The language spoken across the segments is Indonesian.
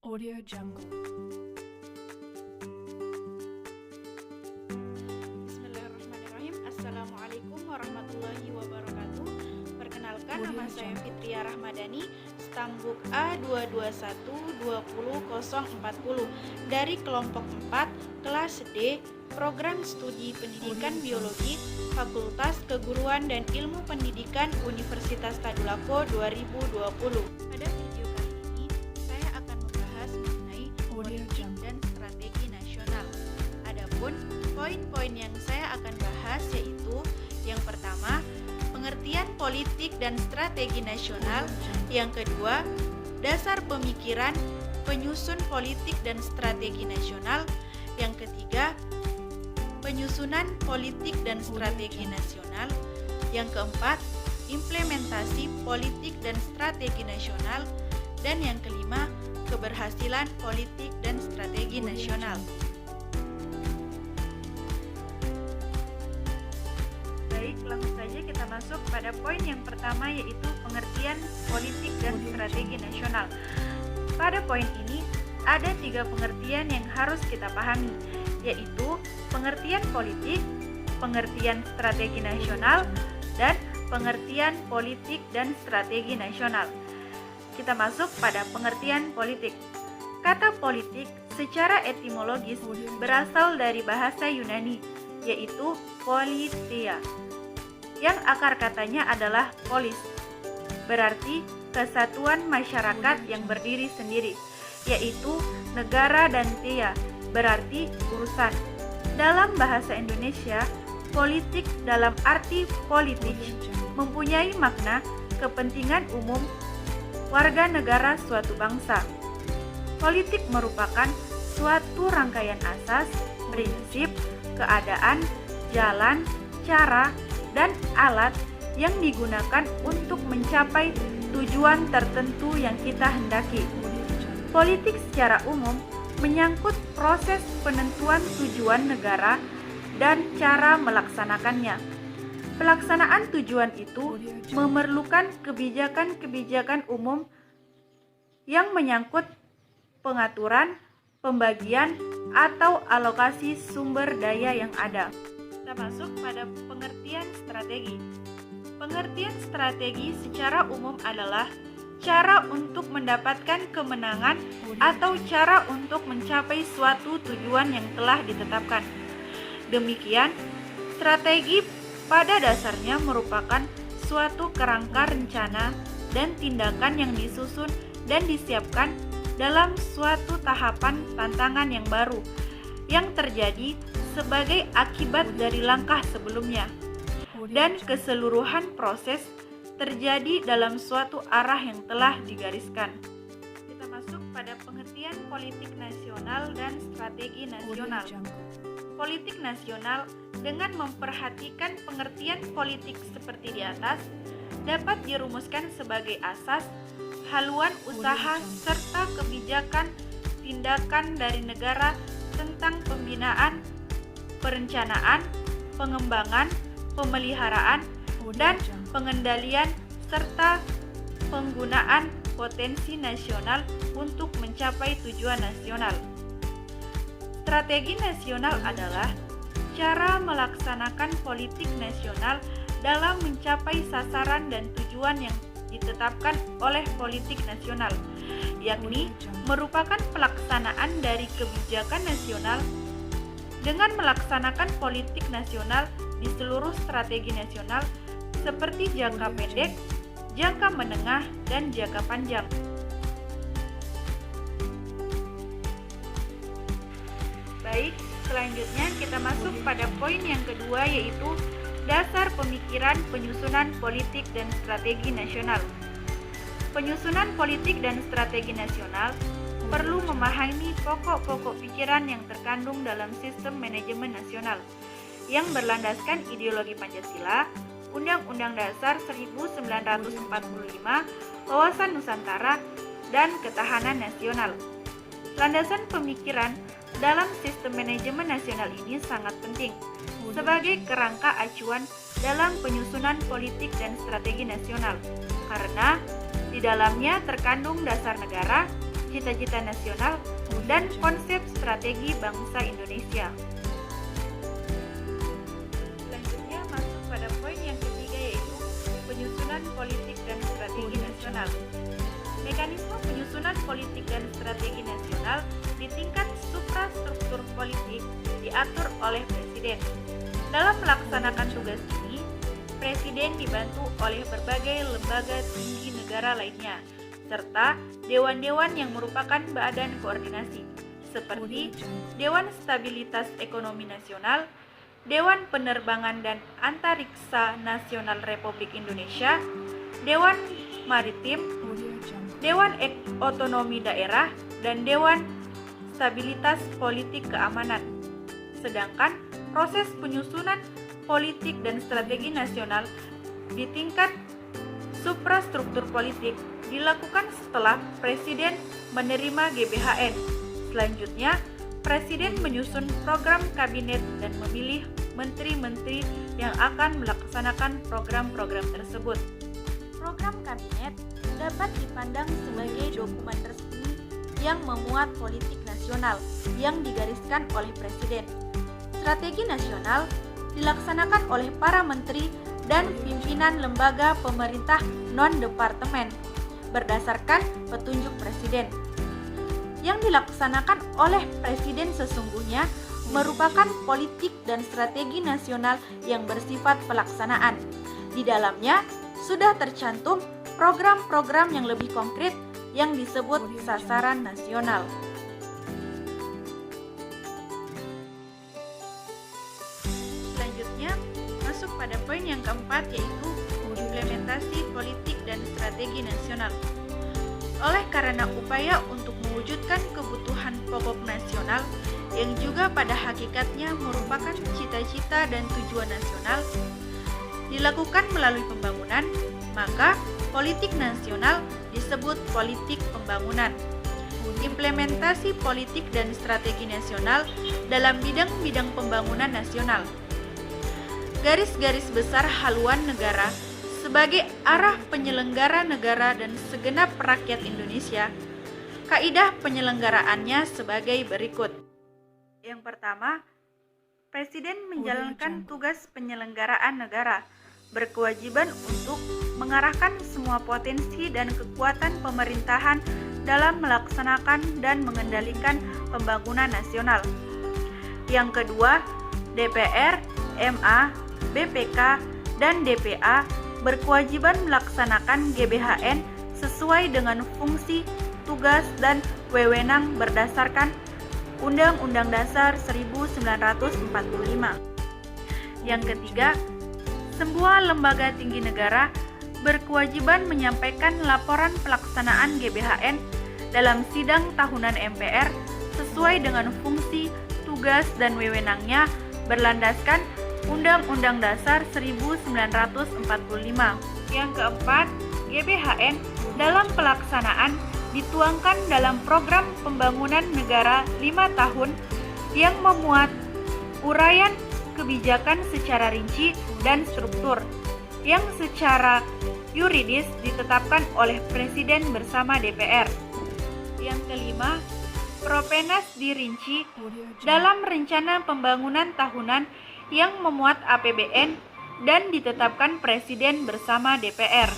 Audio Jungle. Bismillahirrahmanirrahim. Assalamualaikum warahmatullahi wabarakatuh. Perkenalkan, nama saya Fitria Rahmadani, Stambuk A22120040 dari kelompok 4, kelas D, Program Studi Pendidikan Biologi, Fakultas Keguruan dan Ilmu Pendidikan Universitas Tadulako 2020. Pada video kali ini, saya akan membahas mengenai politik dan strategi nasional. Adapun poin-poin yang saya akan bahas yaitu yang pertama, pengertian politik dan strategi nasional. Yang kedua, dasar pemikiran penyusun politik dan strategi nasional. Yang ketiga, penyusunan politik dan strategi nasional. Yang keempat, implementasi politik dan strategi nasional. Dan yang kelima, keberhasilan politik dan strategi nasional. Baik, langsung saja kita masuk pada poin yang pertama, yaitu pengertian politik dan strategi nasional. Pada poin ini, ada 3 pengertian yang harus kita pahami, yaitu pengertian politik, pengertian strategi nasional, dan pengertian politik dan strategi nasional. Kita masuk pada pengertian politik. Kata politik secara etimologis berasal dari bahasa Yunani, yaitu politeia, yang akar katanya adalah polis, berarti kesatuan masyarakat yang berdiri sendiri, yaitu negara, dan teia, berarti urusan. Dalam bahasa Indonesia, politik dalam arti politik mempunyai makna kepentingan umum warga negara suatu bangsa. Politik merupakan suatu rangkaian asas, prinsip, keadaan, jalan, cara, dan alat yang digunakan untuk mencapai tujuan tertentu yang kita hendaki. Politik secara umum menyangkut proses penentuan tujuan negara dan cara melaksanakannya. Pelaksanaan tujuan itu memerlukan kebijakan-kebijakan umum yang menyangkut pengaturan, pembagian, atau alokasi sumber daya yang ada. Kita masuk pada pengertian strategi. Pengertian strategi secara umum adalah cara untuk mendapatkan kemenangan atau cara untuk mencapai suatu tujuan yang telah ditetapkan. Demikian, strategi pada dasarnya merupakan suatu kerangka rencana dan tindakan yang disusun dan disiapkan dalam suatu tahapan tantangan yang baru yang terjadi sebagai akibat dari langkah sebelumnya, dan keseluruhan proses terjadi dalam suatu arah yang telah digariskan. Kita masuk pada pengertian politik nasional dan strategi nasional. Politik nasional dengan memperhatikan pengertian politik seperti di atas dapat dirumuskan sebagai asas, haluan usaha, serta kebijakan tindakan dari negara tentang pembinaan, perencanaan, pengembangan, pemeliharaan, dan pengendalian serta penggunaan potensi nasional untuk mencapai tujuan nasional. Strategi nasional adalah cara melaksanakan politik nasional dalam mencapai sasaran dan tujuan yang ditetapkan oleh politik nasional, yakni merupakan pelaksanaan dari kebijakan nasional. Dengan melaksanakan politik nasional di seluruh strategi nasional seperti jangka pendek, jangka menengah, dan jangka panjang. Baik, selanjutnya kita masuk pada poin yang kedua, yaitu dasar pemikiran penyusunan politik dan strategi nasional. Penyusunan politik dan strategi nasional perlu memahami pokok-pokok pikiran yang terkandung dalam sistem manajemen nasional yang berlandaskan ideologi Pancasila, Undang-Undang Dasar 1945, Wawasan Nusantara, dan Ketahanan Nasional. Landasan pemikiran dalam sistem manajemen nasional ini sangat penting sebagai kerangka acuan dalam penyusunan politik dan strategi nasional, karena di dalamnya terkandung dasar negara, cita-cita nasional, dan konsep strategi bangsa Indonesia. Selanjutnya masuk pada poin yang ketiga, yaitu penyusunan politik dan strategi nasional. Mekanisme penyusunan politik dan strategi nasional di tingkat suprastruktur politik diatur oleh Presiden. Dalam melaksanakan tugas ini, Presiden dibantu oleh berbagai lembaga tinggi negara lainnya, serta dewan-dewan yang merupakan badan koordinasi, seperti Dewan Stabilitas Ekonomi Nasional, Dewan Penerbangan dan Antariksa Nasional Republik Indonesia, Dewan Maritim, Dewan Otonomi Daerah, dan Dewan Stabilitas Politik Keamanan. Sedangkan proses penyusunan politik dan strategi nasional di tingkat suprastruktur politik dilakukan setelah Presiden menerima GBHN. Selanjutnya, Presiden menyusun program kabinet dan memilih menteri-menteri yang akan melaksanakan program-program tersebut. Program kabinet dapat dipandang sebagai dokumen resmi yang memuat politik nasional yang digariskan oleh Presiden. Strategi nasional dilaksanakan oleh para menteri dan pimpinan lembaga pemerintah non-departemen berdasarkan petunjuk Presiden. Yang dilaksanakan oleh Presiden sesungguhnya merupakan politik dan strategi nasional yang bersifat pelaksanaan. Di dalamnya sudah tercantum program-program yang lebih konkret yang disebut sasaran nasional. Selanjutnya, masuk pada poin yang keempat, yaitu implementasi politik dan strategi nasional. Oleh karena upaya untuk mewujudkan kebutuhan pokok nasional yang juga pada hakikatnya merupakan cita-cita dan tujuan nasional, dilakukan melalui pembangunan, maka politik nasional disebut politik pembangunan. Implementasi politik dan strategi nasional dalam bidang-bidang pembangunan nasional. Garis-garis besar haluan negara sebagai arah penyelenggara negara dan segenap rakyat Indonesia. Kaidah penyelenggaraannya sebagai berikut. Yang pertama, Presiden menjalankan tugas penyelenggaraan negara, berkewajiban untuk mengarahkan semua potensi dan kekuatan pemerintahan dalam melaksanakan dan mengendalikan pembangunan nasional. Yang kedua, DPR, MA, BPK, dan DPA berkewajiban melaksanakan GBHN sesuai dengan fungsi, tugas, dan wewenang berdasarkan Undang-Undang Dasar 1945. Yang ketiga, semua lembaga tinggi negara berkewajiban menyampaikan laporan pelaksanaan GBHN dalam sidang tahunan MPR sesuai dengan fungsi, tugas, dan wewenangnya berlandaskan Undang-Undang Dasar 1945. Yang keempat, GBHN dalam pelaksanaan dituangkan dalam program pembangunan negara 5 tahun yang memuat uraian kebijakan secara rinci dan struktur yang secara yuridis ditetapkan oleh Presiden bersama DPR. Yang kelima, Propenas dirinci dalam rencana pembangunan tahunan yang memuat APBN dan ditetapkan Presiden bersama DPR.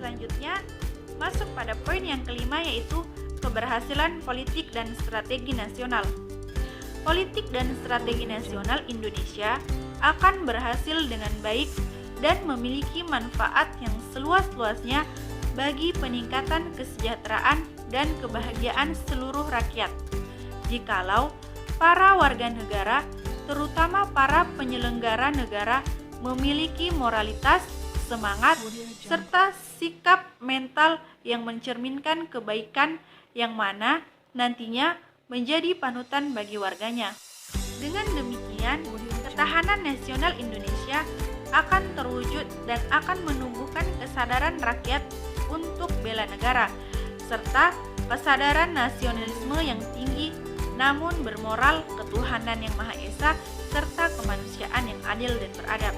Selanjutnya, masuk pada poin yang kelima, yaitu keberhasilan politik dan strategi nasional. Politik dan strategi nasional Indonesia akan berhasil dengan baik dan memiliki manfaat yang seluas-luasnya bagi peningkatan kesejahteraan dan kebahagiaan seluruh rakyat. Jikalau para warga negara, terutama para penyelenggara negara, memiliki moralitas, semangat, serta sikap mental yang mencerminkan kebaikan yang mana nantinya menjadi panutan bagi warganya. Dengan demikian, ketahanan nasional Indonesia akan terwujud dan akan menumbuhkan kesadaran rakyat untuk bela negara, serta kesadaran nasionalisme yang tinggi namun bermoral ketuhanan yang Maha Esa serta kemanusiaan yang adil dan beradab.